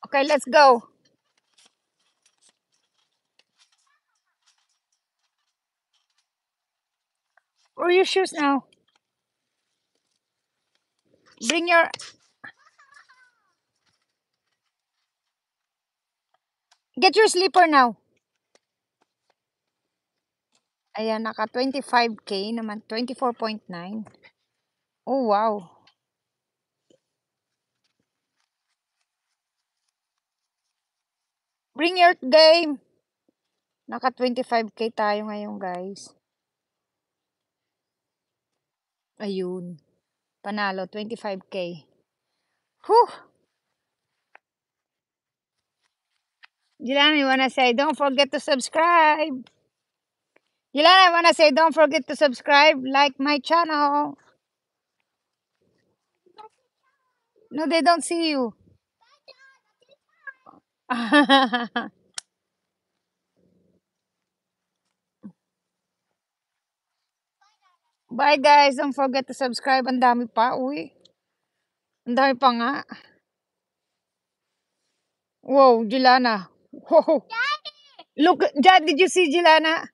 Okay, let's go. Where are your shoes now? Bring your... Get your slipper now. Ayan, naka 25K naman. 24.9. Oh, wow. Bring your game. Naka 25K tayo ngayon, guys. Ayun. Panalo, 25K. Whew. Jelana, you wanna say, don't forget to subscribe. Jelana, I wanna say, don't forget to subscribe, like my channel. No, they don't see you. Bye, guys. Don't forget to subscribe. Ang dami pa, uy. Ang dami pa nga. Wow, Jelana. Whoa. Look, Dad, did you see Jelana?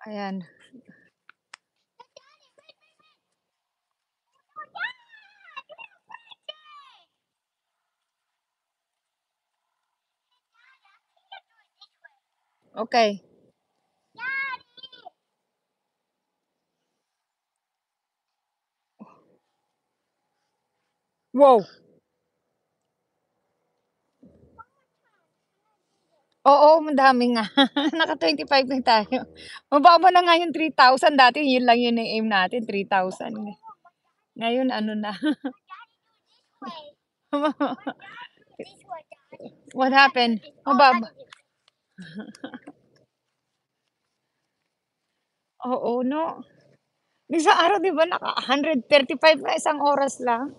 Ayan. Okay. Wow. Oo, madami nga. Naka 25 na tayo. Mababa na nga yung 3,000. Dati yun lang yun ang aim natin, 3,000. Ngayon, ano na. What happened? Mababa. Oo, no. Isang araw, di ba, naka 135 na isang oras lang.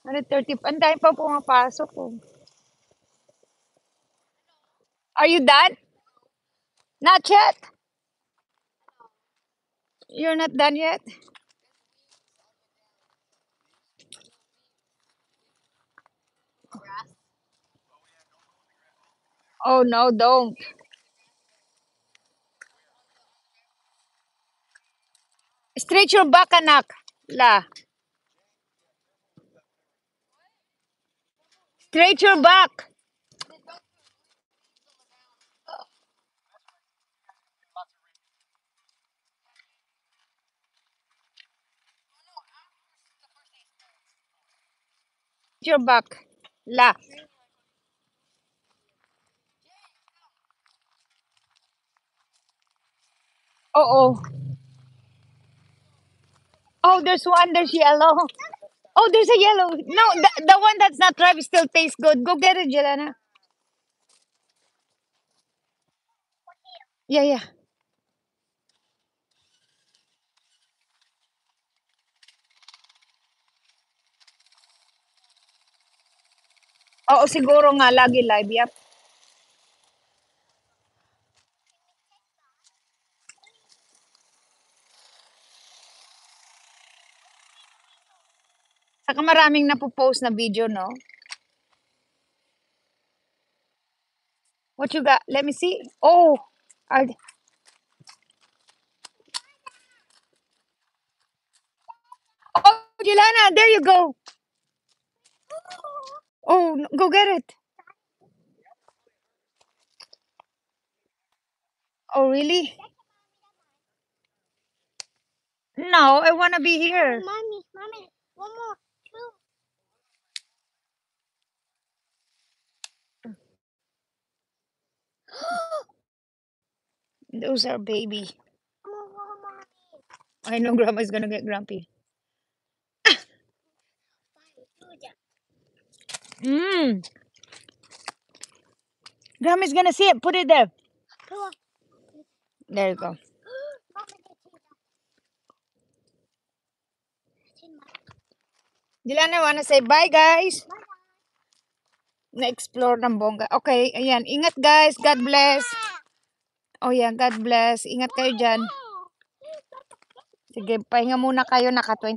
130. Ang dahil pa pumapasok. Oh. Are you done? Not yet? You're not done yet? Oh, no, don't. Stretch your back, anak. La. Stretch your back. Your back. La. Oh. Oh, there's one. There's yellow. Oh, there's a yellow. No, the one that's not ripe still tastes good. Go get it, Jelena. Yeah. Oo, siguro nga lagi live. Yep. Saka maraming napopost na video, no? What you got? Let me see. Oh, are, oh, Jelena, there you go. Oh, go get it. Oh, really? No, I want to be here. Mommy, one more. Those are baby. Mommy. I know grandma's gonna get grumpy. Mmm. Grandma's gonna see it. Put it there. There you go. Jelena, wanna say bye, guys? Na-explore ng bongga. Okay, ayan. Ingat, guys. God bless. Oh, yeah. God bless. Ingat kayo dyan. Sige, pahinga muna kayo. Naka 20